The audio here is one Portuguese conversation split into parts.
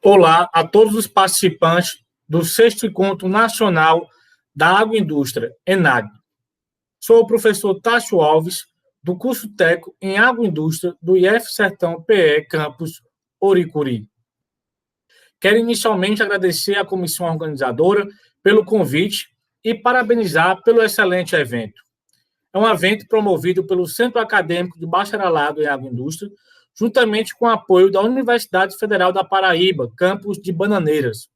Olá a todos os participantes do sexto Encontro Nacional da Agroindústria, ENAG. Sou o professor Tássio Alves, do curso técnico em Agroindústria do IF Sertão PE Campus Oricuri. Quero inicialmente agradecer à comissão organizadora pelo convite e parabenizar pelo excelente evento. É um evento promovido pelo Centro Acadêmico de Bacharelado em Agroindústria, juntamente com o apoio da Universidade Federal da Paraíba, campus de Bananeiras.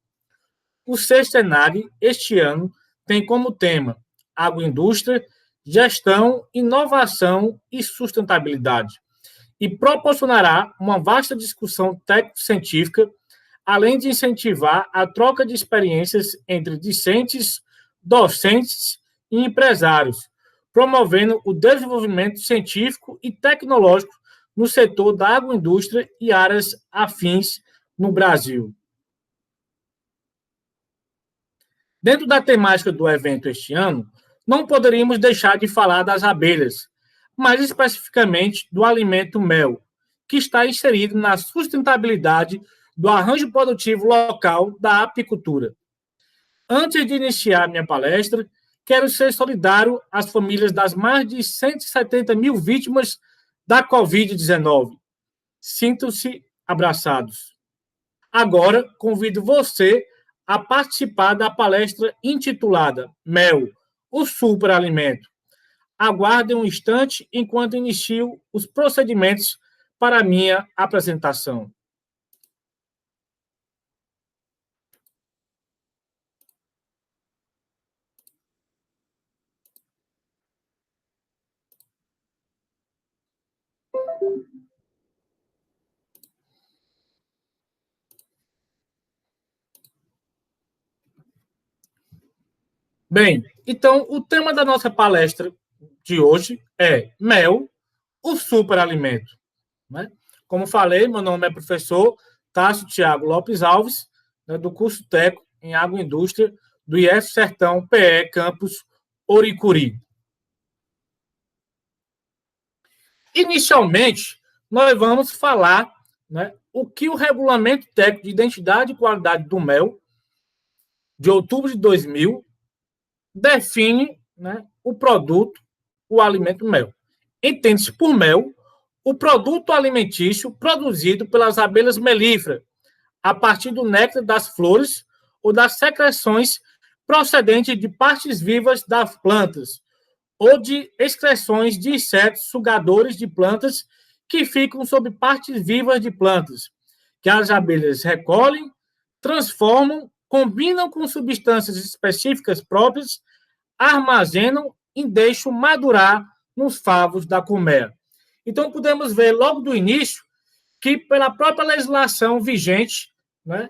O sexto ENAG, este ano, tem como tema Agroindústria, Gestão, Inovação e Sustentabilidade, e proporcionará uma vasta discussão técnico-científica, além de incentivar a troca de experiências entre discentes, docentes e empresários, promovendo o desenvolvimento científico e tecnológico no setor da agroindústria e áreas afins no Brasil. Dentro da temática do evento este ano, não poderíamos deixar de falar das abelhas, mais especificamente do alimento mel, que está inserido na sustentabilidade do arranjo produtivo local da apicultura. Antes de iniciar minha palestra, quero ser solidário às famílias das mais de 170 mil vítimas da Covid-19. Sintam-se abraçados. Agora, convido você a participar da palestra intitulada Mel, o superalimento. Aguardem um instante enquanto inicio os procedimentos para a minha apresentação. Bem, então o tema da nossa palestra de hoje é mel, o superalimento. Né? Como falei, meu nome é professor Tássio Thiago Lopes Alves, né, do curso técnico em Agroindústria do IF Sertão PE Campus Oricuri. Inicialmente, nós vamos falar, né, o que o Regulamento Técnico de Identidade e Qualidade do Mel, de outubro de 2000, define, né, o produto, o alimento mel. Entende-se por mel o produto alimentício produzido pelas abelhas melíferas, a partir do néctar das flores ou das secreções procedentes de partes vivas das plantas, ou de excreções de insetos sugadores de plantas que ficam sob partes vivas de plantas, que as abelhas recolhem, transformam, combinam com substâncias específicas próprias, armazenam e deixam madurar nos favos da colmeia. Então, podemos ver logo do início que, pela própria legislação vigente, né,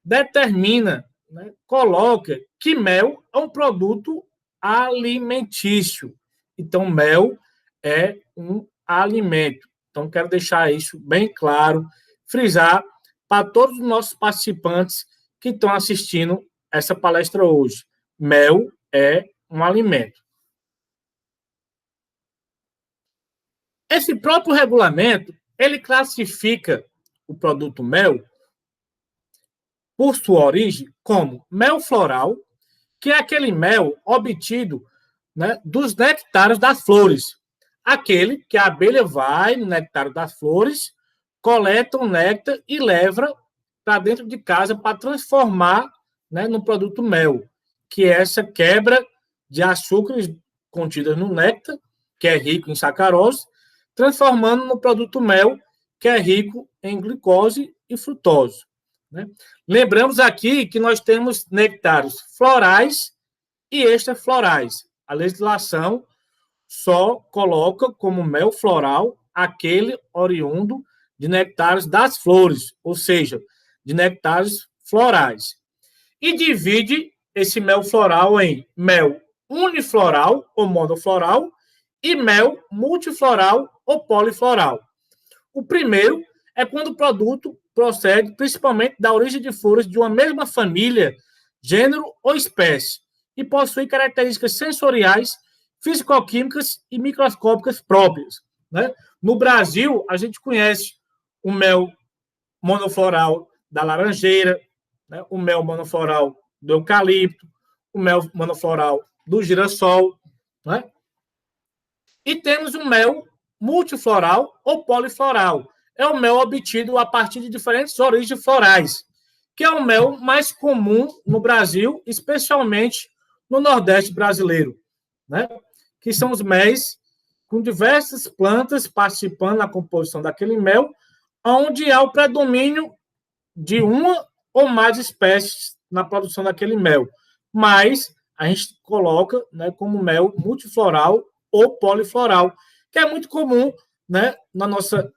determina, né, coloca que mel é um produto alimentício. Então, mel é um alimento. Então, quero deixar isso bem claro, frisar para todos os nossos participantes que estão assistindo essa palestra hoje. Mel é um alimento. Esse próprio regulamento, ele classifica o produto mel, por sua origem, como mel floral, que é aquele mel obtido, né, dos nectários das flores. Aquele que a abelha vai no nectário das flores, coleta o néctar e leva para dentro de casa para transformar, né, no produto mel, que é essa quebra de açúcares contidas no néctar, que é rico em sacarose, transformando no produto mel, que é rico em glicose e frutose. Né? Lembramos aqui que nós temos nectários florais e extraflorais. A legislação só coloca como mel floral aquele oriundo de nectários das flores, ou seja, de nectários florais. E divide esse mel floral em mel unifloral ou monofloral e mel multifloral ou polifloral. O primeiro é quando o produto procede principalmente da origem de flores de uma mesma família, gênero ou espécie, e possui características sensoriais, fisicoquímicas e microscópicas próprias. Né? No Brasil, a gente conhece o mel monofloral da laranjeira, né? O mel monofloral do eucalipto, o mel monofloral do girassol, né? E temos o mel multifloral ou polifloral. É o mel obtido a partir de diferentes origens florais, que é o mel mais comum no Brasil, especialmente no Nordeste brasileiro, né? Que são os méis com diversas plantas participando na composição daquele mel, onde há o predomínio de uma ou mais espécies na produção daquele mel. Mas a gente coloca, né, como mel multifloral ou polifloral, que é muito comum, né, na nossa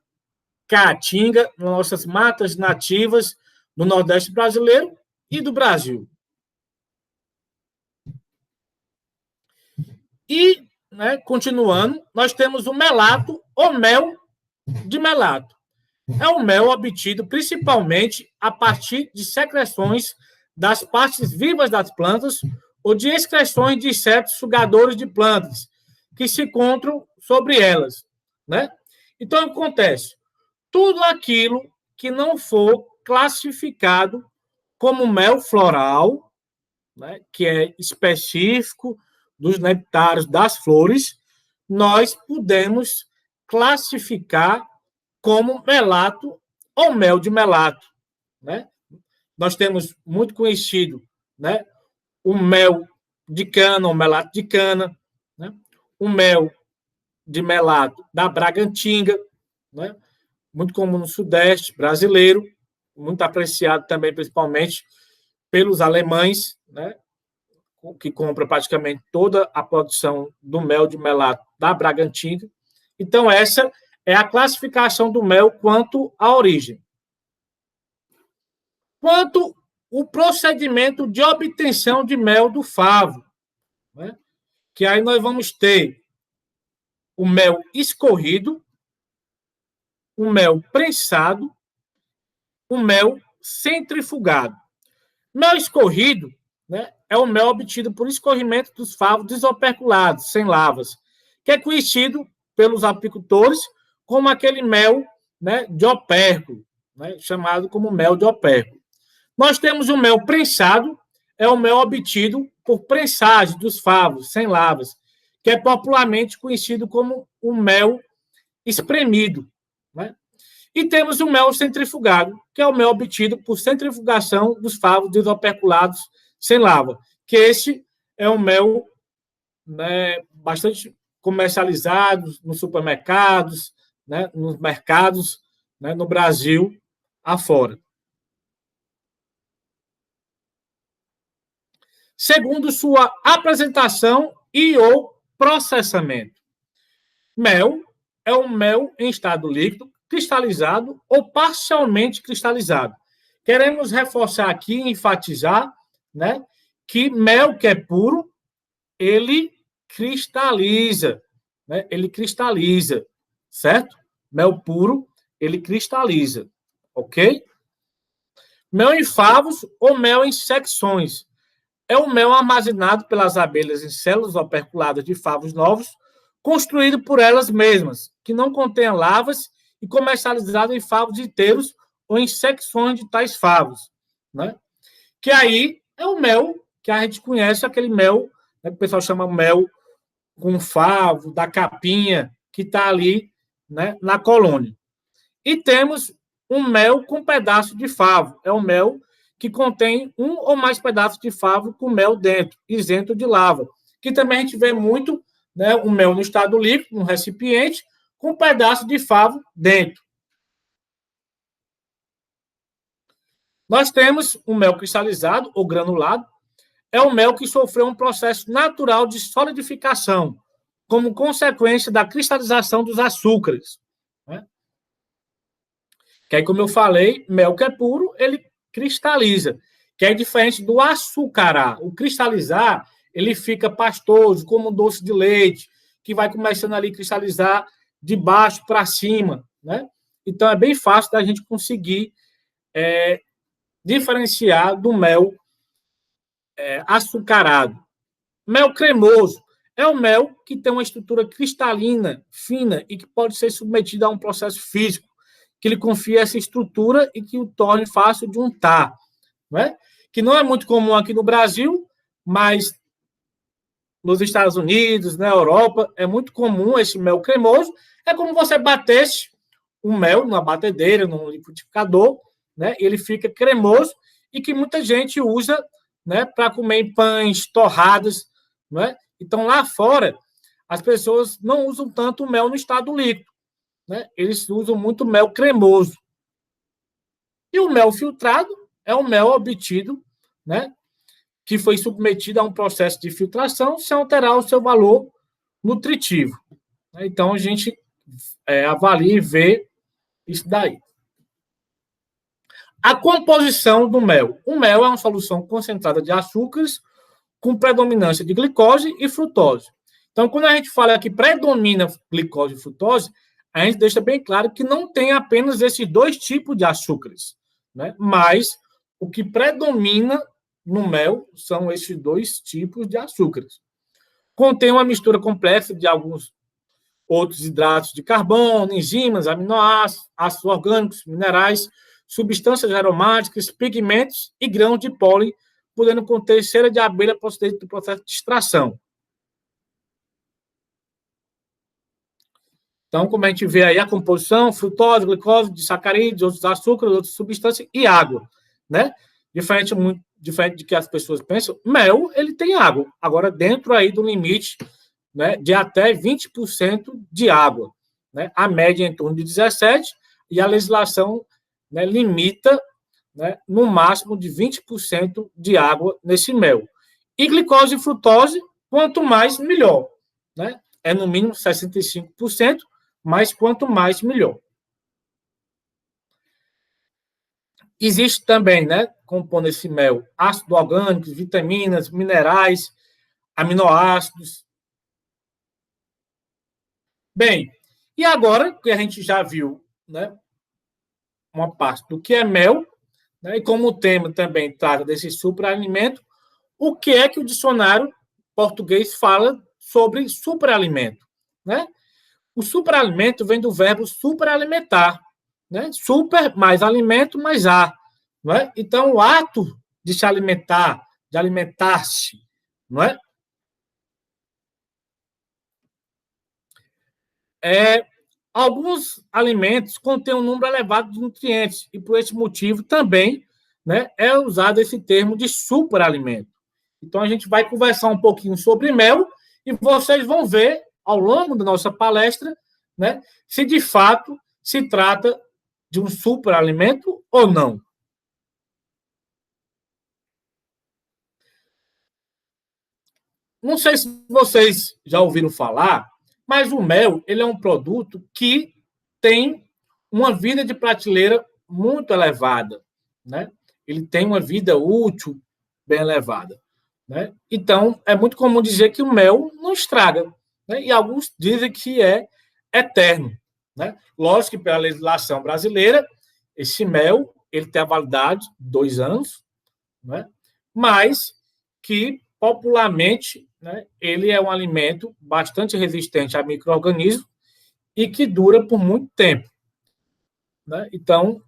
caatinga, nas nossas matas nativas do Nordeste brasileiro e do Brasil. E, né, continuando, nós temos o melato ou mel de melato. É um mel obtido principalmente a partir de secreções das partes vivas das plantas ou de excreções de insetos sugadores de plantas que se encontram sobre elas, né? Então, o que acontece? Tudo aquilo que não for classificado como mel floral, né, que é específico dos nectários das flores, nós podemos classificar como melato ou mel de melato, né? Nós temos muito conhecido, né, o mel de cana, o melato de cana, né? O mel de melato da Bragantinga, né? Muito comum no Sudeste brasileiro, muito apreciado também, principalmente pelos alemães, né? Que compram praticamente toda a produção do mel de melato da Bragantinga. Então, essa é a classificação do mel quanto à origem. Quanto o procedimento de obtenção de mel do favo, né? Que aí nós vamos ter o mel escorrido, o mel prensado, o mel centrifugado. Mel escorrido, né, é o mel obtido por escorrimento dos favos desoperculados, sem lavas, que é conhecido pelos apicultores como aquele mel, né, de opérculo, né, chamado como mel de opérculo. Nós temos o mel prensado, é o mel obtido por prensagem dos favos, sem lavas, que é popularmente conhecido como o mel espremido, né? E temos o mel centrifugado, que é o mel obtido por centrifugação dos favos desoperculados sem lava, que esse é um mel, né, bastante comercializado nos supermercados, né, nos mercados, né, no Brasil afora. Segundo sua apresentação e ou processamento. Mel é um mel em estado líquido, cristalizado ou parcialmente cristalizado. Queremos reforçar aqui e enfatizar, né, que mel que é puro, ele cristaliza, né? Ele cristaliza, certo? Mel puro, ele cristaliza, ok? Mel em favos ou mel em secções. É o mel armazenado pelas abelhas em células operculadas de favos novos, construído por elas mesmas, que não contém lavas e comercializado em favos inteiros ou em secções de tais favos, né? Que aí é o mel que a gente conhece, aquele mel, né, que o pessoal chama mel com favo, da capinha, que está ali, né, na colônia. E temos um mel com pedaço de favo. É um mel que contém um ou mais pedaços de favo com mel dentro, isento de lava. Que também a gente vê muito, né, o mel no estado líquido, no recipiente, com um pedaço de favo dentro. Nós temos o mel cristalizado ou granulado. É o mel que sofreu um processo natural de solidificação, como consequência da cristalização dos açúcares, né? Que aí, como eu falei, mel que é puro, ele cristaliza, que é diferente do açucarar. O cristalizar, ele fica pastoso, como um doce de leite, que vai começando ali a cristalizar de baixo para cima, né? Então, é bem fácil da gente conseguir diferenciar do mel açucarado. Mel cremoso é o mel que tem uma estrutura cristalina, fina, e que pode ser submetido a um processo físico, que ele confie essa estrutura e que o torne fácil de untar, né? Que não é muito comum aqui no Brasil, mas nos Estados Unidos, na Europa, é muito comum esse mel cremoso. É como você batesse um mel numa batedeira, num liquidificador, né? Ele fica cremoso e que muita gente usa, né, para comer em pães, torradas, né? Então, lá fora, as pessoas não usam tanto o mel no estado líquido, né? Eles usam muito mel cremoso. E o mel filtrado é o mel obtido, né, que foi submetido a um processo de filtração sem alterar o seu valor nutritivo. Então, a gente avalia e vê isso daí. A composição do mel. O mel é uma solução concentrada de açúcares com predominância de glicose e frutose. Então, quando a gente fala que predomina glicose e frutose, a gente deixa bem claro que não tem apenas esses dois tipos de açúcares, né? Mas o que predomina no mel são esses dois tipos de açúcares. Contém uma mistura complexa de alguns outros hidratos de carbono, enzimas, aminoácidos, ácidos orgânicos, minerais, substâncias aromáticas, pigmentos e grãos de pólen, podendo conter cera de abelha procedente do processo de extração. Então, como a gente vê aí a composição, frutose, glicose, disacarídeos, outros açúcares, outras substâncias e água, né? Diferente de que as pessoas pensam, mel, ele tem água. Agora, dentro aí do limite, né, de até 20% de água, né? A média é em torno de 17% e a legislação, né, limita, né, no máximo de 20% de água nesse mel. E glicose e frutose, quanto mais, melhor, né? É no mínimo 65%, mas quanto mais, melhor. Existe também, né, compondo esse mel, ácidos orgânicos, vitaminas, minerais, aminoácidos. Bem, e agora que a gente já viu, né, uma parte do que é mel, né, e como o tema também trata desse superalimento, o que é que o dicionário português fala sobre superalimento, né? O superalimento vem do verbo superalimentar, né? Super mais alimento mais ar, não é? Então o ato de se alimentar, de alimentar-se, não é? Alguns alimentos contêm um número elevado de nutrientes e por esse motivo também, né, é usado esse termo de superalimento. Então a gente vai conversar um pouquinho sobre mel e vocês vão ver ao longo da nossa palestra, né, se de fato se trata de um superalimento ou não. Não sei se vocês já ouviram falar, mas o mel ele é um produto que tem uma vida de prateleira muito elevada, né? Ele tem uma vida útil bem elevada, né? Então, é muito comum dizer que o mel não estraga, né? E alguns dizem que é eterno, né? Lógico que pela legislação brasileira, esse mel ele tem a validade de 2 anos, né? Mas que popularmente, né, ele é um alimento bastante resistente a micro-organismos e que dura por muito tempo, né? Então,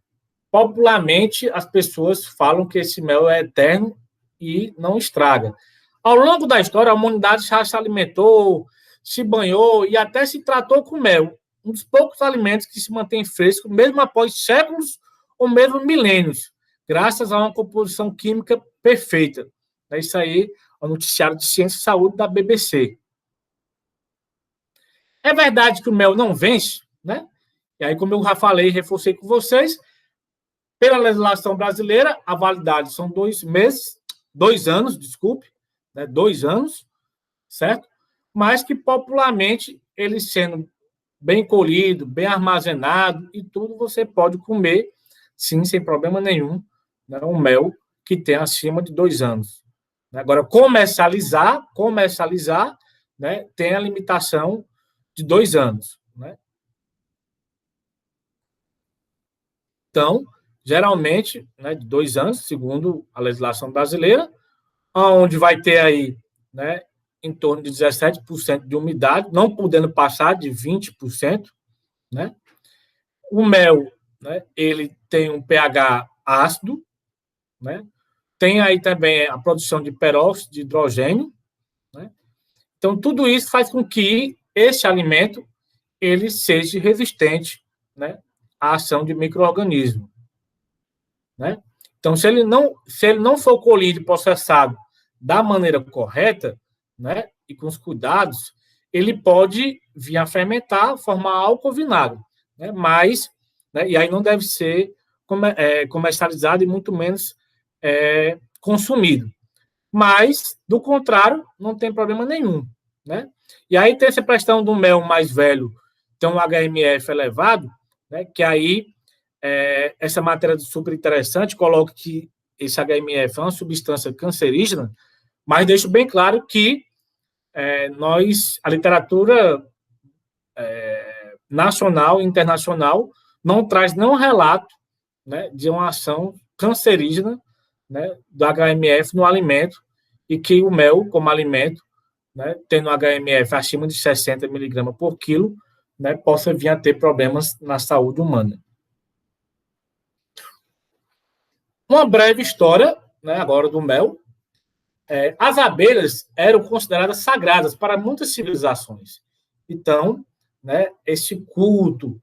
popularmente, as pessoas falam que esse mel é eterno e não estraga. Ao longo da história, a humanidade já se alimentou, se banhou e até se tratou com mel, um dos poucos alimentos que se mantém fresco, mesmo após séculos ou mesmo milênios, graças a uma composição química perfeita. É isso aí, o noticiário de Ciência e Saúde da BBC. É verdade que o mel não vence, né? E aí, como eu já falei, reforcei com vocês, pela legislação brasileira, a validade são 2 meses, 2 anos, desculpe, né? 2 anos, certo? Mas que popularmente, ele sendo bem colhido, bem armazenado e tudo, você pode comer, sim, sem problema nenhum, né? Um mel que tem acima de 2 anos. Agora, comercializar, né, tem a limitação de 2 anos, né? Então, geralmente, né, de 2 anos, segundo a legislação brasileira, onde vai ter aí, né, em torno de 17% de umidade, não podendo passar de 20%, né? O mel, né? Ele tem um pH ácido, né? Tem aí também a produção de peróxido de hidrogênio, né? Então, tudo isso faz com que esse alimento ele seja resistente, né, à ação de micro-organismos, né? Então, se ele não for colhido e processado da maneira correta, né, e com os cuidados, ele pode vir a fermentar, formar álcool ou vinagre, né? Mas, né, e aí não deve ser comercializado e muito menos consumido. Mas, do contrário, não tem problema nenhum, né? E aí tem essa questão do mel mais velho, tem um HMF elevado, né? Que aí essa matéria super interessante coloca que esse HMF é uma substância cancerígena, mas deixo bem claro que a literatura nacional e internacional não traz nenhum relato, né, de uma ação cancerígena, né, do HMF no alimento, e que o mel, como alimento, né, tendo HMF acima de 60 miligramas por quilo, né, possa vir a ter problemas na saúde humana. Uma breve história, né, agora do mel. As abelhas eram consideradas sagradas para muitas civilizações. Então, né, esse culto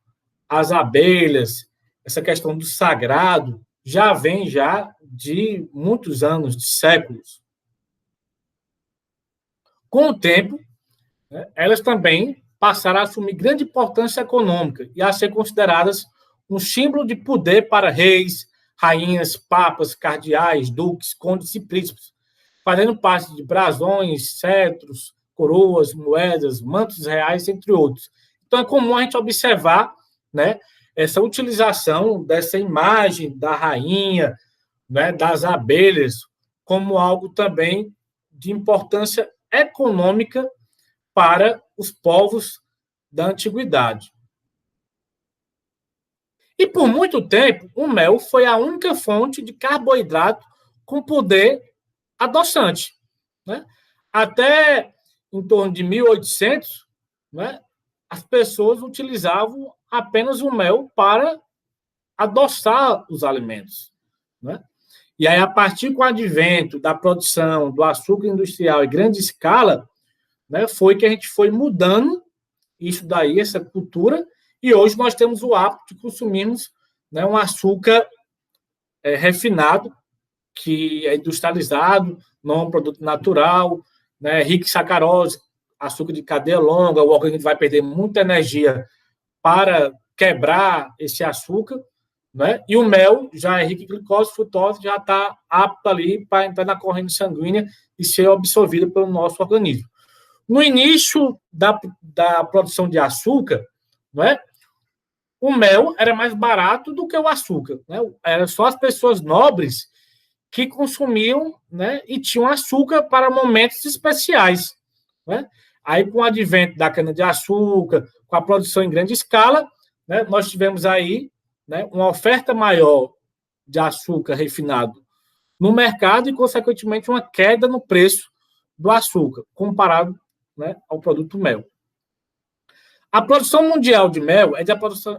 às abelhas, essa questão do sagrado, já vem já de muitos anos, de séculos. Com o tempo, né, elas também passaram a assumir grande importância econômica e a ser consideradas um símbolo de poder para reis, rainhas, papas, cardeais, duques, condes e príncipes, fazendo parte de brasões, cetros, coroas, moedas, mantos reais, entre outros. Então, é comum a gente observar, né, essa utilização dessa imagem da rainha, né, das abelhas, como algo também de importância econômica para os povos da antiguidade. E por muito tempo, o mel foi a única fonte de carboidrato com poder adoçante, né? Até em torno de 1800, né, as pessoas utilizavam apenas o mel para adoçar os alimentos, né? E aí, a partir do advento da produção do açúcar industrial em grande escala, né, foi que a gente foi mudando isso daí, essa cultura, e hoje nós temos o hábito de consumirmos, né, um açúcar refinado, que é industrializado, não é um produto natural, né, rico em sacarose, açúcar de cadeia longa, o organismo vai perder muita energia para quebrar esse açúcar, né? E o mel já é rico em glicose, frutose, já está apto ali para entrar na corrente sanguínea e ser absorvido pelo nosso organismo. No início da produção de açúcar, não é? O mel era mais barato do que o açúcar, né? Era só as pessoas nobres que consumiam, né, e tinham açúcar para momentos especiais, né? Aí, com o advento da cana-de-açúcar, com a produção em grande escala, né, nós tivemos aí, né, uma oferta maior de açúcar refinado no mercado e, consequentemente, uma queda no preço do açúcar, comparado, né, ao produto mel. A produção mundial de mel é de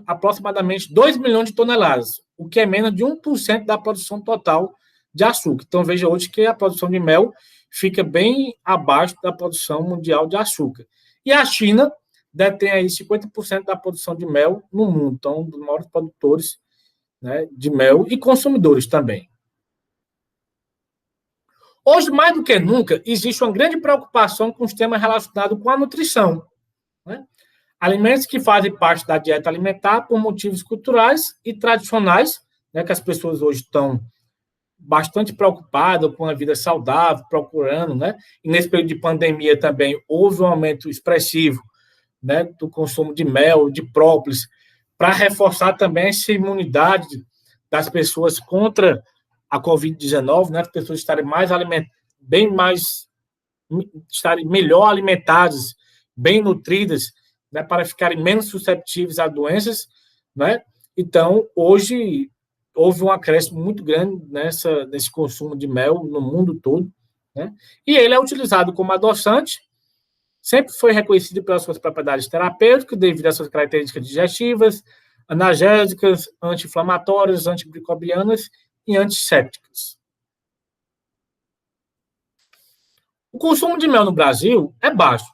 aproximadamente 2 milhões de toneladas, o que é menos de 1% da produção total de açúcar. Então, veja hoje que a produção de mel fica bem abaixo da produção mundial de açúcar. E a China detém aí 50% da produção de mel no mundo, então, um dos maiores produtores, né, de mel e consumidores também. Hoje, mais do que nunca, existe uma grande preocupação com os temas relacionados com a nutrição, né? Alimentos que fazem parte da dieta alimentar por motivos culturais e tradicionais, né, que as pessoas hoje estão bastante preocupadas com a vida saudável, procurando, né? E nesse período de pandemia também houve um aumento expressivo, né, do consumo de mel, de própolis, para reforçar também essa imunidade das pessoas contra a Covid-19, né? As pessoas estarem estarem melhor alimentadas, bem nutridas, né, para ficarem menos susceptíveis a doenças, né? Então, hoje houve um acréscimo muito grande nesse consumo de mel no mundo todo, né? E ele é utilizado como adoçante, sempre foi reconhecido pelas suas propriedades terapêuticas devido às suas características digestivas, analgésicas, anti-inflamatórias, antimicrobianas e antissépticas. O consumo de mel no Brasil é baixo,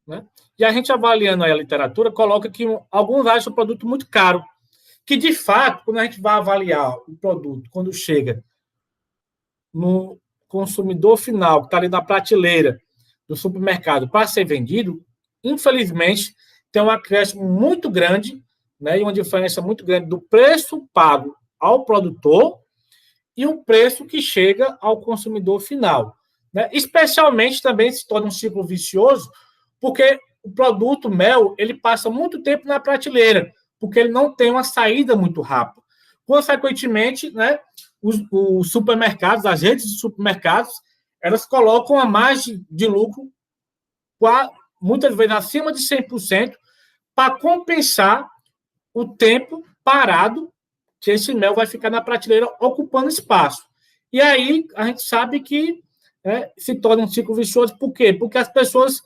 né? E a gente, avaliando aí a literatura, coloca que alguns acham o produto muito caro, que, de fato, quando a gente vai avaliar o produto, quando chega no consumidor final, que está ali na prateleira do supermercado para ser vendido, infelizmente, tem um acréscimo muito grande, né, e uma diferença muito grande do preço pago ao produtor e o preço que chega ao consumidor final. Né? Especialmente também se torna um ciclo vicioso, porque o produto mel ele passa muito tempo na prateleira, porque ele não tem uma saída muito rápida. Consequentemente, né, os supermercados, as redes de supermercados, elas colocam a margem de lucro muitas vezes acima de 100% para compensar o tempo parado que esse mel vai ficar na prateleira ocupando espaço. E aí a gente sabe que se torna um ciclo vicioso. Por quê? Porque as pessoas,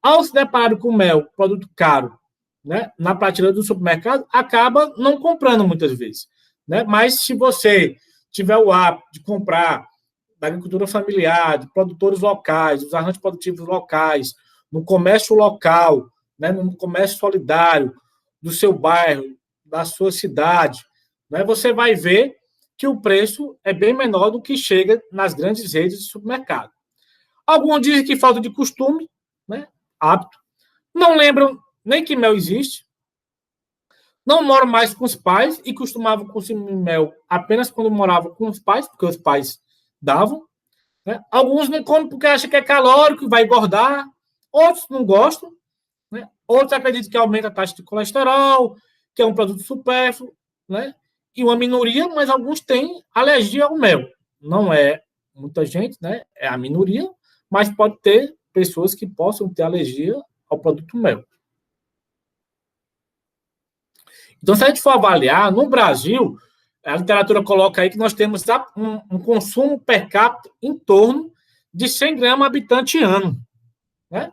ao se depararem com mel, produto caro, né, na prateleira do supermercado, acaba não comprando muitas vezes. Né? Mas se você tiver o hábito de comprar da agricultura familiar, de produtores locais, dos arranjos produtivos locais, no comércio local, né, no comércio solidário do seu bairro, da sua cidade, né, você vai ver que o preço é bem menor do que chega nas grandes redes de supermercado. Alguns dizem que falta de costume, né, hábito, não lembram nem que mel existe, não moram mais com os pais e costumavam consumir mel apenas quando moravam com os pais, porque os pais davam. Né? Alguns não comem porque acham que é calórico e vai engordar, outros não gostam, né? Outros acreditam que aumenta a taxa de colesterol, que é um produto supérfluo, né? E uma minoria, mas alguns têm alergia ao mel. Não é muita gente, né? É a minoria, mas pode ter pessoas que possam ter alergia ao produto mel. Então, se a gente for avaliar, no Brasil, a literatura coloca aí que nós temos um consumo per capita em torno de 100 gramas habitante ano. Né?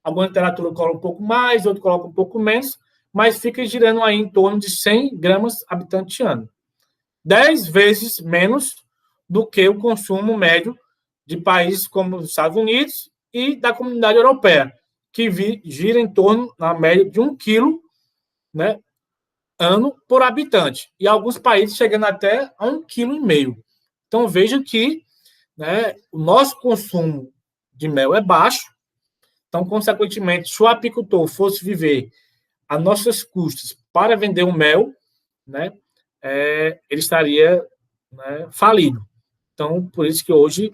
Alguma literatura coloca um pouco mais, outra coloca um pouco menos, mas fica girando aí em torno de 100 gramas habitante ano. 10 vezes menos do que o consumo médio de países como os Estados Unidos e da Comunidade Europeia, que gira em torno, na média, de 1 quilo, né, ano por habitante. E alguns países chegando até a 1,5 kg. Então, veja que, né, o nosso consumo de mel é baixo. Então, consequentemente, se o apicultor fosse viver a nossas custas para vender o mel, né, ele estaria, né, falido. Então, por isso que hoje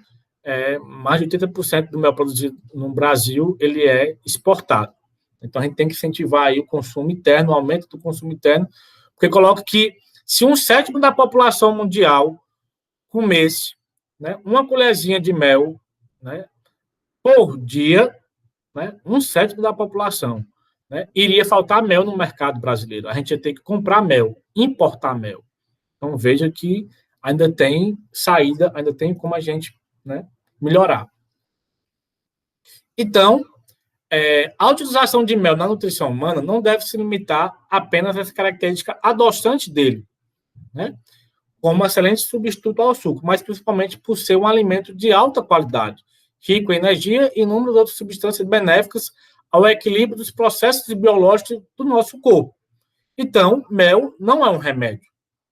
mais de 80% do mel produzido no Brasil ele é exportado. Então, a gente tem que incentivar aí o consumo interno, o aumento do consumo interno, porque coloca que se 1/7 da população mundial comesse, né, uma colherzinha de mel, né, por dia, né, 1/7 da população, né, iria faltar mel no mercado brasileiro. A gente ia ter que comprar mel, importar mel. Então, veja que ainda tem saída, ainda tem como a gente, né, melhorar. Então, a utilização de mel na nutrição humana não deve se limitar apenas a essa característica adoçante dele, né, como um excelente substituto ao suco, mas principalmente por ser um alimento de alta qualidade, rico em energia e inúmeras outras substâncias benéficas ao equilíbrio dos processos biológicos do nosso corpo. Então, mel não é um remédio,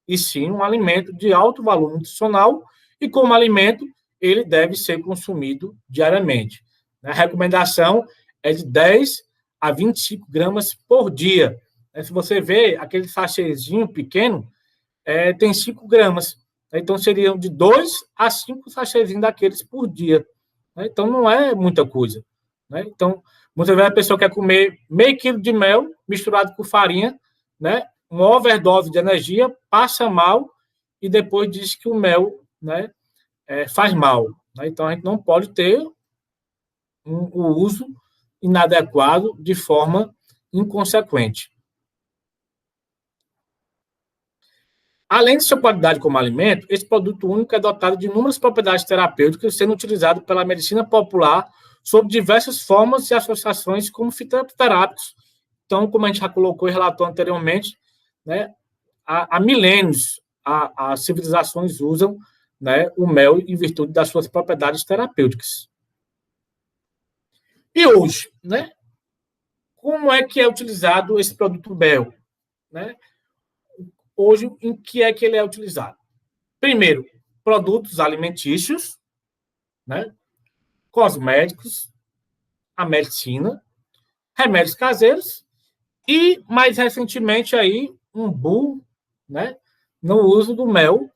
e sim um alimento de alto valor nutricional, e como alimento, ele deve ser consumido diariamente. A recomendação é de 10 a 25 gramas por dia. Se você vê aquele sachêzinho pequeno, tem 5 gramas. Então, seriam de 2 a 5 sachêzinhos daqueles por dia. Então, não é muita coisa. Então, muitas vezes a pessoa quer comer meio quilo de mel misturado com farinha, né, uma overdose de energia, passa mal e depois diz que o mel, né, faz mal. Então, a gente não pode ter o uso inadequado de forma inconsequente. Além de sua qualidade como alimento, esse produto único é dotado de inúmeras propriedades terapêuticas, sendo utilizado pela medicina popular sob diversas formas e associações como fitoterápicos. Então, como a gente já colocou e relatou anteriormente, né, há milênios as civilizações usam, né, o mel em virtude das suas propriedades terapêuticas. E hoje, né, como é que é utilizado esse produto mel? Né? Hoje, em que é que ele é utilizado? Primeiro, produtos alimentícios, né, cosméticos, a medicina, remédios caseiros e, mais recentemente, aí, um boom, né, no uso do mel,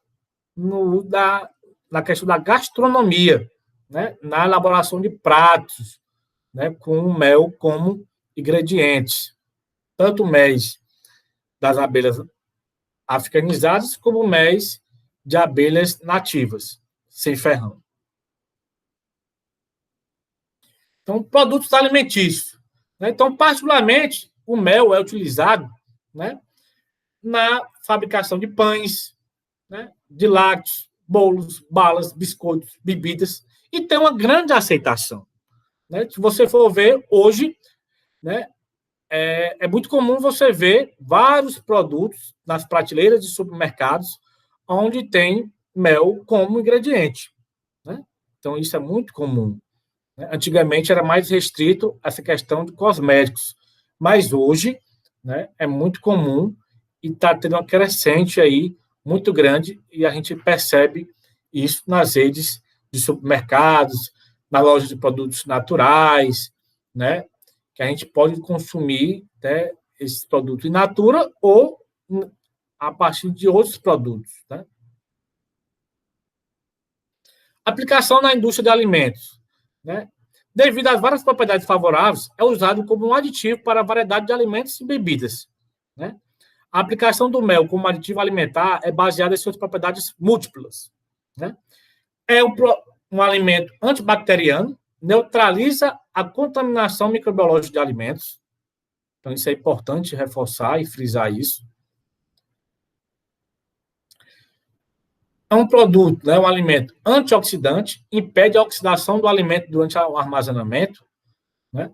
na questão da gastronomia, né, na elaboração de pratos, né, com o mel como ingredientes. Tanto o mel das abelhas africanizadas como o mel de abelhas nativas, sem ferrão. Então, produtos alimentícios. Né? Então, particularmente, o mel é utilizado, né, na fabricação de pães, né, de lácteos, bolos, balas, biscoitos, bebidas, e tem uma grande aceitação. Né? Se você for ver, hoje, né, é muito comum você ver vários produtos nas prateleiras de supermercados onde tem mel como ingrediente. Né? Então, isso é muito comum. Antigamente era mais restrito essa questão de cosméticos, mas hoje, né, é muito comum e está tendo uma crescente aí muito grande e a gente percebe isso nas redes de supermercados, na loja de produtos naturais, né, que a gente pode consumir, né, esse produto in natura ou a partir de outros produtos. Né? Aplicação na indústria de alimentos. Né? Devido às várias propriedades favoráveis, é usado como um aditivo para a variedade de alimentos e bebidas. Né? A aplicação do mel como aditivo alimentar é baseada em suas propriedades múltiplas. Né? É um alimento antibacteriano, neutraliza a contaminação microbiológica de alimentos. Então, isso é importante reforçar e frisar isso. É um produto, né, um alimento antioxidante, impede a oxidação do alimento durante o armazenamento, né?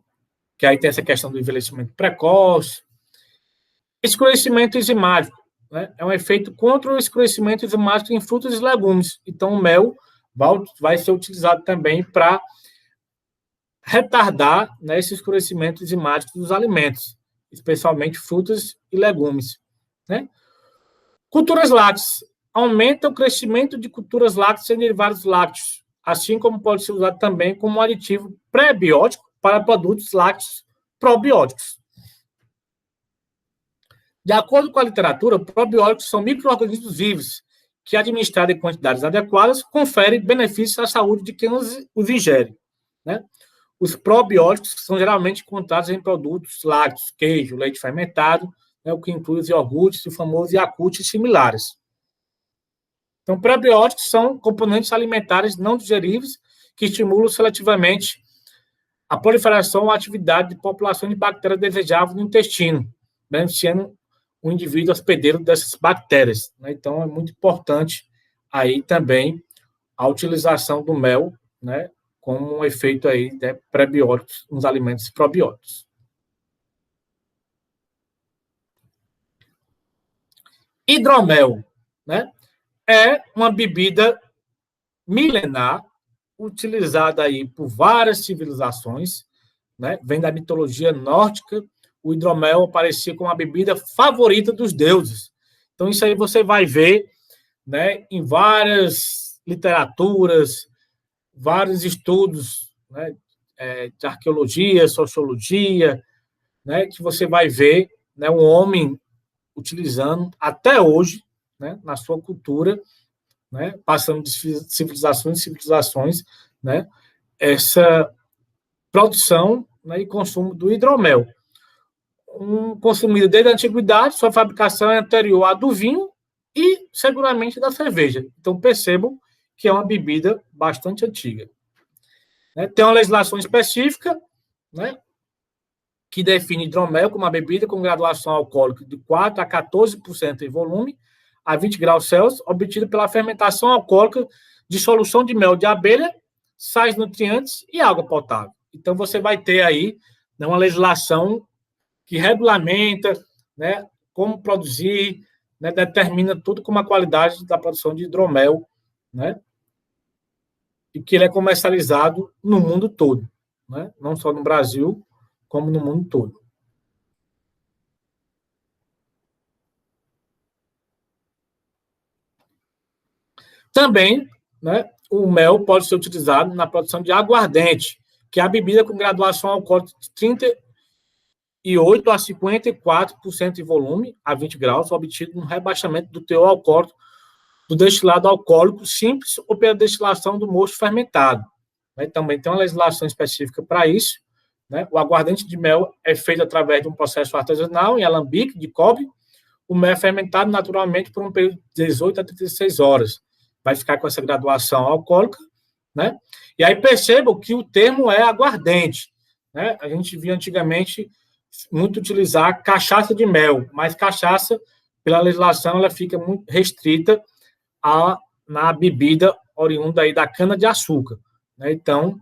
Que aí tem essa questão do envelhecimento precoce. Escurecimento enzimático, né? É um efeito contra o escurecimento enzimático em frutas e legumes. Então, o mel vai ser utilizado também para retardar, né, esse escurecimento enzimático dos alimentos, especialmente frutas e legumes. Né? Culturas lácteas. Aumenta o crescimento de culturas lácteas e derivados lácteos, assim como pode ser usado também como aditivo pré-biótico para produtos lácteos probióticos. De acordo com a literatura, probióticos são micro-organismos vivos que, administrados em quantidades adequadas, conferem benefícios à saúde de quem os ingere. Né? Os probióticos são geralmente encontrados em produtos lácteos, queijo, leite fermentado, né, o que inclui os iogurtes, o famoso Yakult e similares. Então, probióticos são componentes alimentares não digeríveis que estimulam seletivamente a proliferação ou a atividade de população de bactérias desejáveis no intestino, beneficiando o indivíduo hospedeiro dessas bactérias. Né? Então, é muito importante aí também a utilização do mel, né, como um efeito aí, né, prebióticos nos alimentos probióticos. Hidromel, né, é uma bebida milenar utilizada aí por várias civilizações, né? Vem da mitologia nórdica. O hidromel aparecia como a bebida favorita dos deuses. Então isso aí você vai ver, né, em várias literaturas, vários estudos, né, de arqueologia, sociologia, né, que você vai ver, né, um homem utilizando até hoje, né, na sua cultura, né, passando de civilizações em civilizações, né, essa produção, né, e consumo do hidromel. Consumido desde a antiguidade, sua fabricação é anterior à do vinho e seguramente da cerveja. Então percebam que é uma bebida bastante antiga. Né, tem uma legislação específica, né, que define hidromel como uma bebida com graduação alcoólica de 4 a 14% em volume, a 20 graus Celsius, obtido pela fermentação alcoólica de solução de mel de abelha, sais nutrientes e água potável. Então, você vai ter aí, né, uma legislação que regulamenta, né, como produzir, né, determina tudo como a qualidade da produção de hidromel, né, e que ele é comercializado no mundo todo, né, não só no Brasil, como no mundo todo. Também, né, o mel pode ser utilizado na produção de aguardente, que é a bebida com graduação alcoólica de 38 a 54% de volume a 20 graus, obtido no rebaixamento do teor alcoólico do destilado alcoólico simples ou pela destilação do mosto fermentado. Né? Também tem uma legislação específica para isso. Né? O aguardente de mel é feito através de um processo artesanal em alambique de cobre. O mel é fermentado naturalmente por um período de 18 a 36 horas. Vai ficar com essa graduação alcoólica. Né? E aí percebam que o termo é aguardente. Né? A gente via antigamente muito utilizar cachaça de mel, mas cachaça, pela legislação, ela fica muito restrita na bebida oriunda aí da cana-de-açúcar. Né? Então,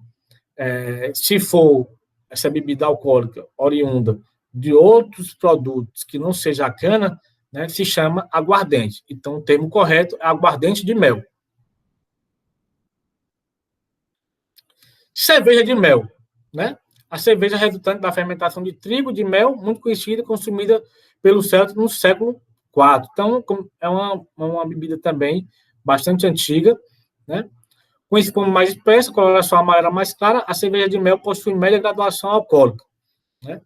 se for essa bebida alcoólica oriunda de outros produtos que não seja a cana, né, se chama aguardente. Então, o termo correto é aguardente de mel. Cerveja de mel, né? A cerveja resultante da fermentação de trigo de mel, muito conhecida e consumida pelos celtas no século IV. Então, é uma bebida também bastante antiga, né? Com espuma mais espessa, coloração amarela mais clara, a cerveja de mel possui média graduação alcoólica, né?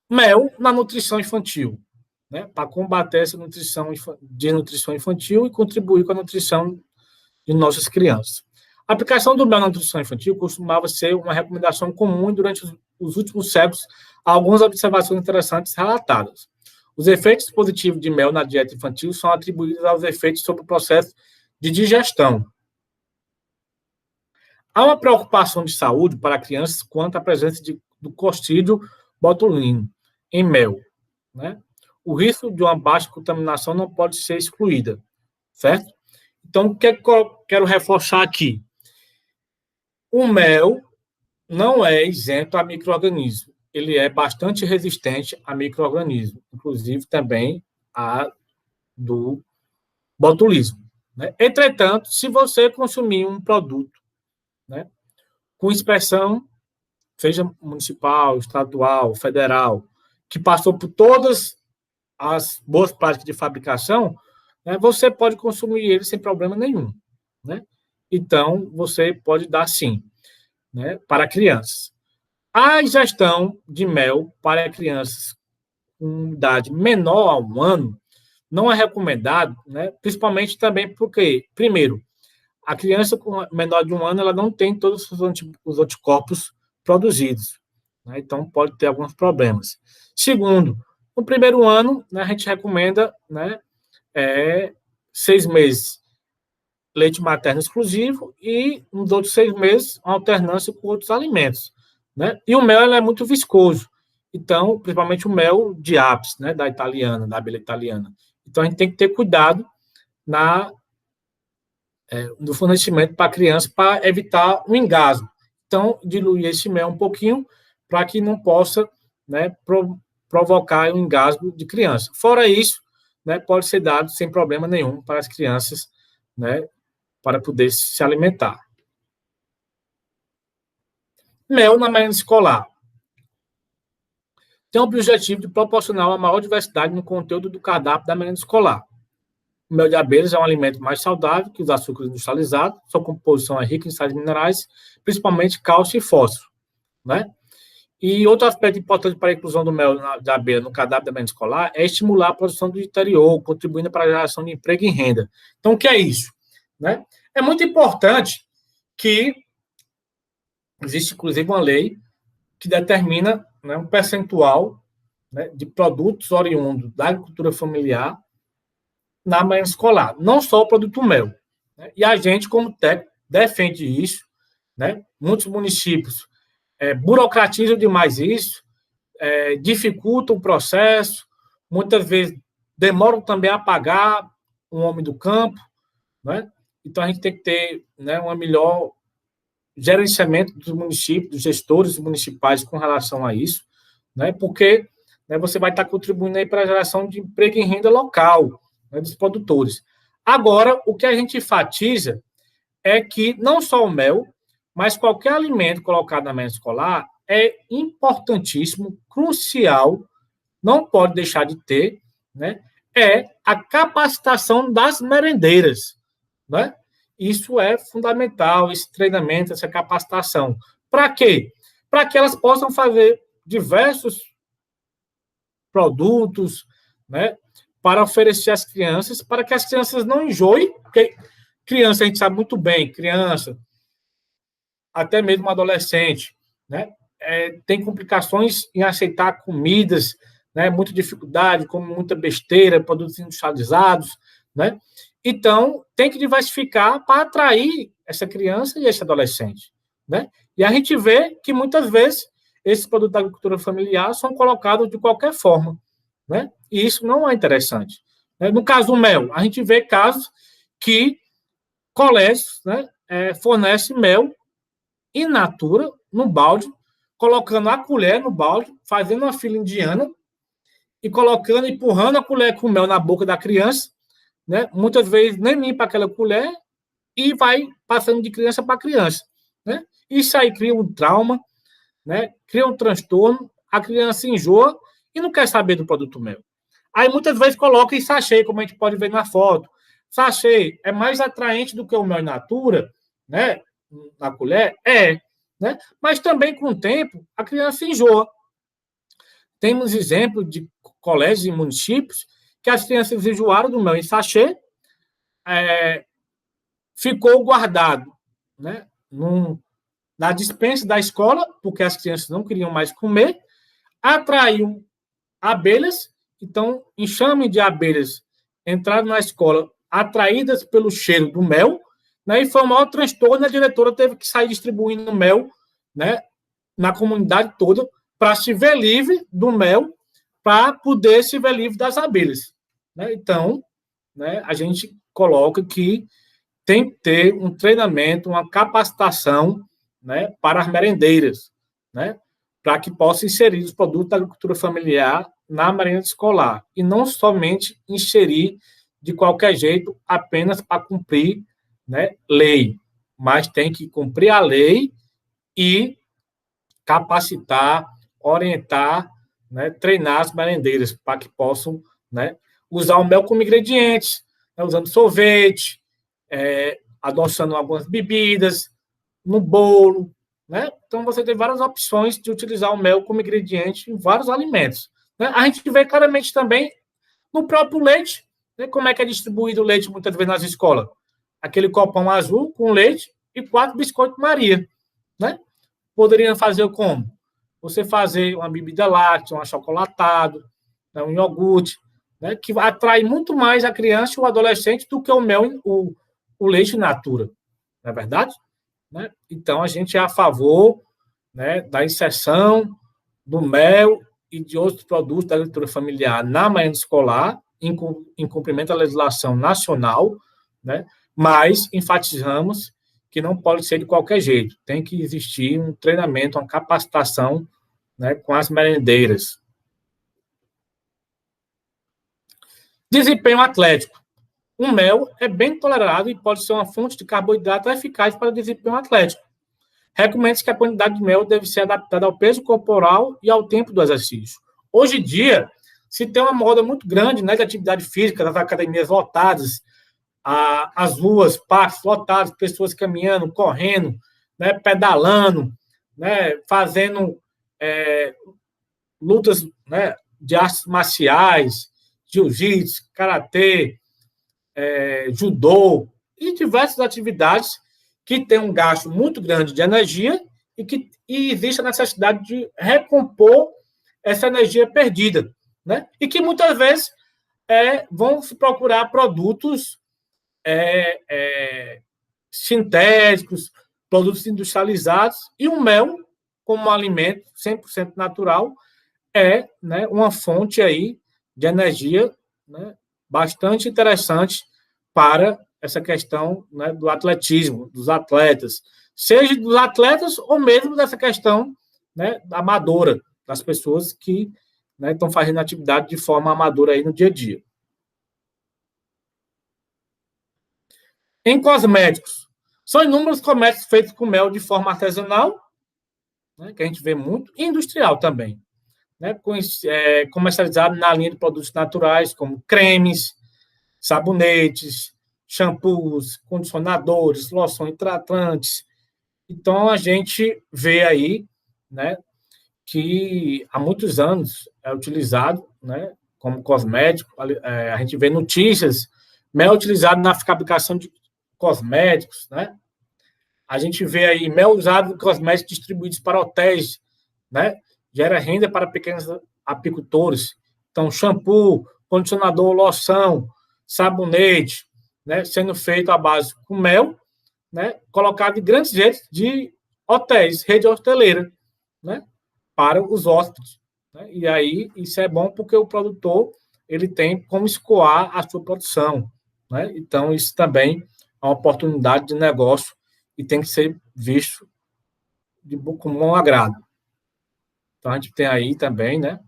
Mel na nutrição infantil, né? Para combater essa desnutrição infantil e contribuir com a nutrição de nossas crianças. A aplicação do mel na nutrição infantil costumava ser uma recomendação comum e durante os últimos séculos, algumas observações interessantes relatadas. Os efeitos positivos de mel na dieta infantil são atribuídos aos efeitos sobre o processo de digestão. Há uma preocupação de saúde para crianças quanto à presença do Clostridium botulinum em mel, né? O risco de uma baixa contaminação não pode ser excluída, certo? Então, o que eu quero reforçar aqui? O mel não é isento a micro-organismos. Ele é bastante resistente a micro-organismos, inclusive também a do botulismo. Né? Entretanto, se você consumir um produto, né, com inspeção, seja municipal, estadual, federal, que passou por todas as boas práticas de fabricação, né, você pode consumir ele sem problema nenhum. Né? Então, você pode dar sim, né, para crianças. A ingestão de mel para crianças com idade menor a 1 ano não é recomendado, né, principalmente também porque, primeiro, a criança com menor de 1 ano ela não tem todos os anticorpos produzidos. Né, então, pode ter alguns problemas. Segundo, no primeiro ano, né, a gente recomenda, né, 6 meses leite materno exclusivo e nos outros 6 meses alternância com outros alimentos, né? E o mel é muito viscoso, então principalmente o mel de apis, né, da abelha italiana. Então a gente tem que ter cuidado no fornecimento para a criança para evitar o engasgo. Então diluir esse mel um pouquinho para que não possa, né, provocar um engasgo de criança. Fora isso, né, pode ser dado sem problema nenhum para as crianças, né, para poder se alimentar. Mel na merenda escolar. Tem o objetivo de proporcionar uma maior diversidade no conteúdo do cardápio da merenda escolar. O mel de abelhas é um alimento mais saudável que os açúcares industrializados. Sua composição é rica em sais minerais, principalmente cálcio e fósforo. Né? E outro aspecto importante para a inclusão do mel de abelha no cardápio da merenda escolar é estimular a produção do interior, contribuindo para a geração de emprego e renda. Então, o que é isso? Né? É muito importante que existe, inclusive, uma lei que determina, né, um percentual, né, de produtos oriundos da agricultura familiar na merenda escolar, não só o produto mel. Né? E a gente, como técnico, defende isso. Né? Muitos municípios burocratizam demais isso, dificultam o processo, muitas vezes demoram também a pagar um homem do campo. Né? Então, a gente tem que ter, né, uma melhor gerenciamento dos municípios, dos gestores municipais com relação a isso, né? Porque, né, você vai estar contribuindo aí para a geração de emprego e renda local, né, dos produtores. Agora, o que a gente enfatiza é que não só o mel, mas qualquer alimento colocado na merenda escolar é importantíssimo, crucial, não pode deixar de ter, né? É a capacitação das merendeiras, né? Isso é fundamental, esse treinamento, essa capacitação. Para quê? Para que elas possam fazer diversos produtos, né? Para oferecer às crianças, para que as crianças não enjoem, porque criança, a gente sabe muito bem, criança, até mesmo adolescente, né? Tem complicações em aceitar comidas, né? Muita dificuldade, como muita besteira, produtos industrializados, né? Então, tem que diversificar para atrair essa criança e esse adolescente, né? E a gente vê que, muitas vezes, esses produtos da agricultura familiar são colocados de qualquer forma, né? E isso não é interessante. No caso do mel, a gente vê casos que colégios, né, fornecem mel in natura, no balde, colocando a colher no balde, fazendo uma fila indiana e colocando, empurrando a colher com mel na boca da criança, né? Muitas vezes nem limpa aquela colher e vai passando de criança para criança, né? Isso aí cria um trauma, né? Cria um transtorno, a criança enjoa e não quer saber do produto mel. Aí muitas vezes coloca em sachê, como a gente pode ver na foto. Sachê é mais atraente do que o mel in natura, né? Na colher? Né? Mas também, com o tempo, a criança enjoa. Temos exemplos de colégios e municípios que as crianças enjoaram do mel em sachê, ficou guardado, né, na despensa da escola, porque as crianças não queriam mais comer, atraiu abelhas, então, enxame de abelhas entraram na escola atraídas pelo cheiro do mel, né, e foi o maior transtorno, a diretora teve que sair distribuindo mel, né, na comunidade toda, para se ver livre do mel, para poder se ver livre das abelhas, né? Então, né, a gente coloca que tem que ter um treinamento, uma capacitação, né, para as merendeiras, né, para que possam inserir os produtos da agricultura familiar na merenda escolar, e não somente inserir de qualquer jeito, apenas para cumprir, né, lei, mas tem que cumprir a lei e capacitar, orientar, né, treinar as merendeiras para que possam, né, usar o mel como ingredientes, né, usando sorvete, adoçando algumas bebidas, no bolo, né? Então, você tem várias opções de utilizar o mel como ingrediente em vários alimentos, né? A gente vê claramente também no próprio leite, né, como é que é distribuído o leite muitas vezes nas escolas. Aquele copão azul com leite e 4 biscoitos Maria, né? Poderia fazer como? Você fazer uma bebida láctea, um achocolatado, né, um iogurte, né, que atrai muito mais a criança e o adolescente do que o mel, o leite in natura, não é verdade? Né? Então, a gente é a favor, né, da inserção do mel e de outros produtos da agricultura familiar na merenda escolar, em cumprimento à legislação nacional, né, mas enfatizamos que não pode ser de qualquer jeito, tem que existir um treinamento, uma capacitação, né, com as merendeiras. Desempenho atlético. O mel é bem tolerado e pode ser uma fonte de carboidrato eficaz para o desempenho atlético. Recomenda-se que a quantidade de mel deve ser adaptada ao peso corporal e ao tempo do exercício. Hoje em dia, se tem uma moda muito grande, né, de atividade física, das academias lotadas, as ruas, parques lotados, pessoas caminhando, correndo, né, pedalando, né, fazendo lutas, né, de artes marciais, jiu-jitsu, karatê, judô e diversas atividades que têm um gasto muito grande de energia e existe a necessidade de recompor essa energia perdida, né? E que muitas vezes vão se procurar produtos sintéticos, produtos industrializados, e o mel, como um alimento 100% natural, né, uma fonte aí de energia, né, bastante interessante para essa questão, né, do atletismo, dos atletas, seja dos atletas ou mesmo dessa questão, né, amadora, das pessoas que, né, estão fazendo atividade de forma amadora aí no dia a dia. Em cosméticos, são inúmeros comércios feitos com mel de forma artesanal, né, que a gente vê muito, e industrial também, né, comercializado na linha de produtos naturais, como cremes, sabonetes, shampoos, condicionadores, loções hidratantes. Então, a gente vê aí, né, que há muitos anos é utilizado, né, como cosmético. A gente vê notícias, mel utilizado na fabricação de cosméticos, né? A gente vê aí mel usado em cosméticos distribuídos para hotéis, né? Gera renda para pequenos apicultores. Então, shampoo, condicionador, loção, sabonete, né? Sendo feito à base com mel, né? Colocado em grandes redes de hotéis, rede hoteleira, né? Para os hóspedes, né? E aí isso é bom porque o produtor ele tem como escoar a sua produção, né? Então isso também é uma oportunidade de negócio e tem que ser visto com bom agrado. Então a gente tem aí também, né?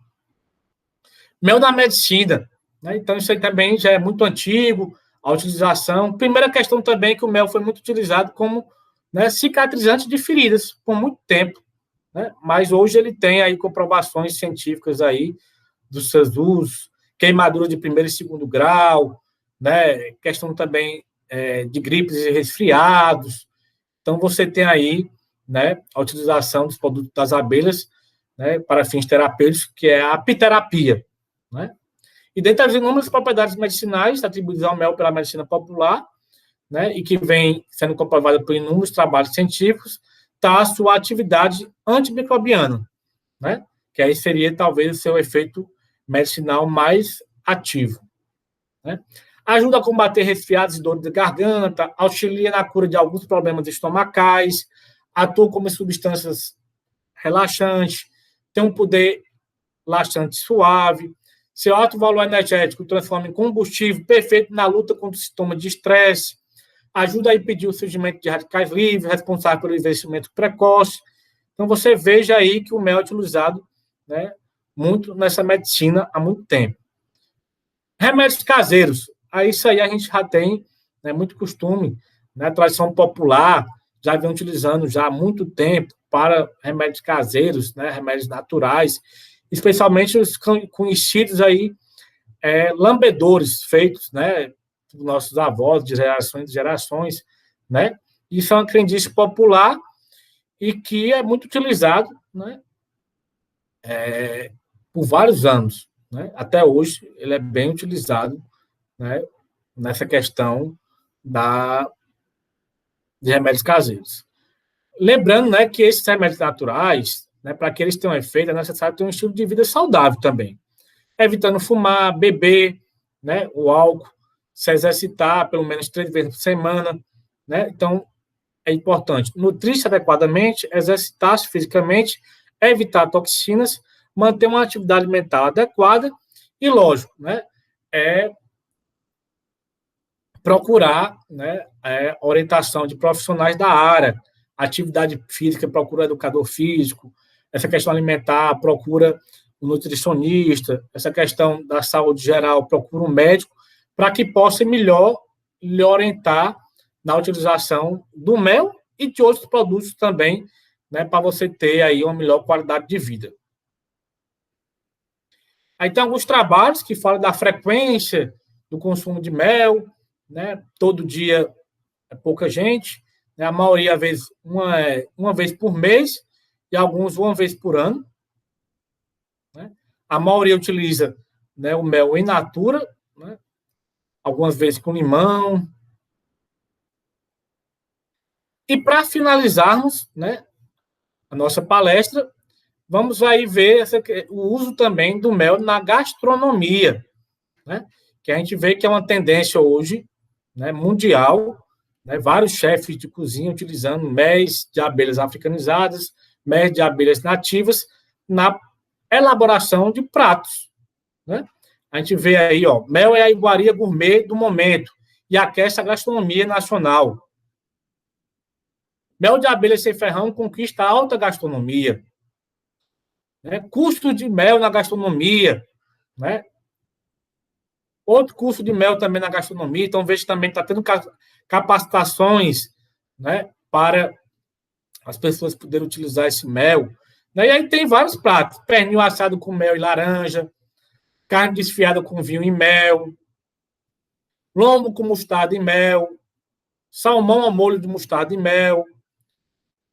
Mel da medicina, né? Então isso aí também já é muito antigo, a utilização. Primeira questão também é que o mel foi muito utilizado como, né, cicatrizante de feridas por muito tempo, né? Mas hoje ele tem aí comprovações científicas aí dos seus usos, queimadura de primeiro e segundo grau, né? Questão também de gripes e resfriados. Então você tem aí, né, a utilização dos produtos das abelhas, né, para fins terapêuticos, que é a apiterapia, né? E dentre as inúmeras propriedades medicinais atribuídas ao mel pela medicina popular, né, e que vem sendo comprovada por inúmeros trabalhos científicos, está a sua atividade antimicrobiana, né? Que aí seria talvez o seu efeito medicinal mais ativo, né? Ajuda a combater resfriados e dores de garganta, auxilia na cura de alguns problemas estomacais, atua como substâncias relaxantes, tem um poder laxante suave, seu alto valor energético transforma em combustível perfeito na luta contra o sintoma de estresse, ajuda a impedir o surgimento de radicais livres, responsável pelo envelhecimento precoce. Então, você veja aí que o mel é utilizado, né, muito nessa medicina há muito tempo. Remédios caseiros. Isso aí a gente já tem, né, muito costume, né, tradição popular, já vem utilizando já há muito tempo para remédios caseiros, né, remédios naturais, especialmente os conhecidos aí, lambedores feitos, né, dos nossos avós, de gerações e gerações, né? Isso é uma crendice popular e que é muito utilizado, né, por vários anos, né? Até hoje ele é bem utilizado, né, nessa questão de remédios caseiros. Lembrando, né, que esses remédios naturais, né, para que eles tenham efeito, é necessário ter um estilo de vida saudável também, evitando fumar, beber, né, o álcool, se exercitar pelo menos 3 vezes por semana, né? Então é importante nutrir-se adequadamente, exercitar-se fisicamente, evitar toxinas, manter uma atividade mental adequada e, lógico, né, procurar, né, orientação de profissionais da área, atividade física, procura educador físico, essa questão alimentar, procura um nutricionista, essa questão da saúde geral, procura um médico, para que possa melhor lhe orientar na utilização do mel e de outros produtos também, né, para você ter aí uma melhor qualidade de vida. Aí tem alguns trabalhos que falam da frequência do consumo de mel, né? Todo dia é pouca gente, né? A maioria, às vezes, uma vez por mês e alguns uma vez por ano, né? A maioria utiliza, né, o mel in natura, né? Algumas vezes com limão. E para finalizarmos, né, a nossa palestra, vamos aí ver o uso também do mel na gastronomia, né? Que a gente vê que é uma tendência hoje, né, mundial, né, vários chefes de cozinha utilizando mel de abelhas africanizadas, mel de abelhas nativas na elaboração de pratos, né? A gente vê aí, ó, mel é a iguaria gourmet do momento e aquece a gastronomia nacional. Mel de abelha sem ferrão conquista alta gastronomia. Né? Custo de mel na gastronomia. Né? Outro curso de mel também na gastronomia. Então, vejo que também está tendo capacitações, né, para as pessoas poderem utilizar esse mel. E aí tem vários pratos. Pernil assado com mel e laranja, carne desfiada com vinho e mel, lombo com mostarda e mel, salmão ao molho de mostarda e mel,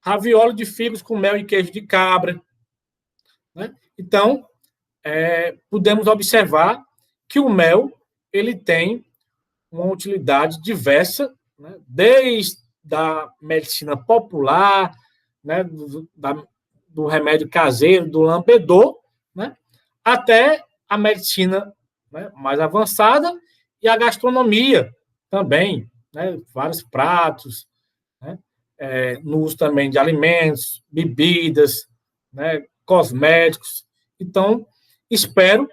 ravioli de figos com mel e queijo de cabra. Né? Então, podemos observar que o mel ele tem uma utilidade diversa, né? Desde a medicina popular, né? do remédio caseiro, do lambedor, né? Até a medicina, né, mais avançada e a gastronomia também, né? Vários pratos, né? No uso também de alimentos, bebidas, né? Cosméticos. Então, espero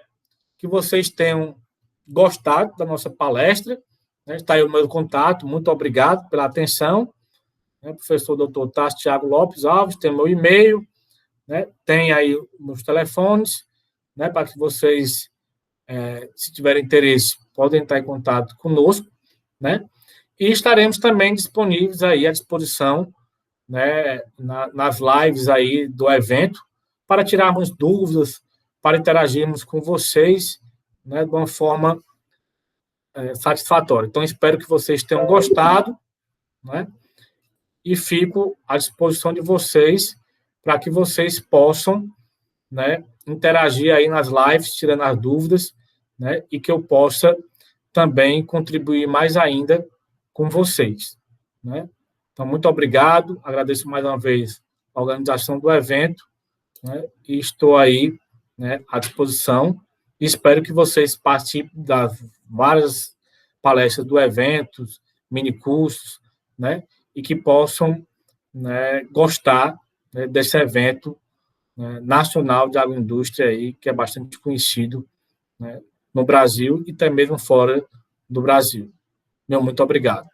que vocês tenham gostado da nossa palestra. Né? Está aí o meu contato. Muito obrigado pela atenção. Né? Professor Dr. Tasso Thiago Lopes Alves, tem meu e-mail, né? Tem aí meus telefones, né? Para que vocês, se tiverem interesse, podem estar em contato conosco, né? E estaremos também disponíveis aí à disposição, né, nas lives aí do evento, para tirarmos dúvidas, para interagirmos com vocês, né, de uma forma satisfatória. Então, espero que vocês tenham gostado, né, e fico à disposição de vocês para que vocês possam, né, interagir aí nas lives, tirando as dúvidas, né, e que eu possa também contribuir mais ainda com vocês, né? Então, muito obrigado, agradeço mais uma vez a organização do evento, né, e estou aí, né, à disposição. E espero que vocês participem das várias palestras do evento, minicursos, né, e que possam, né, gostar, né, desse evento, né, nacional de agroindústria aí, que é bastante conhecido, né, no Brasil e até mesmo fora do Brasil. Meu muito obrigado.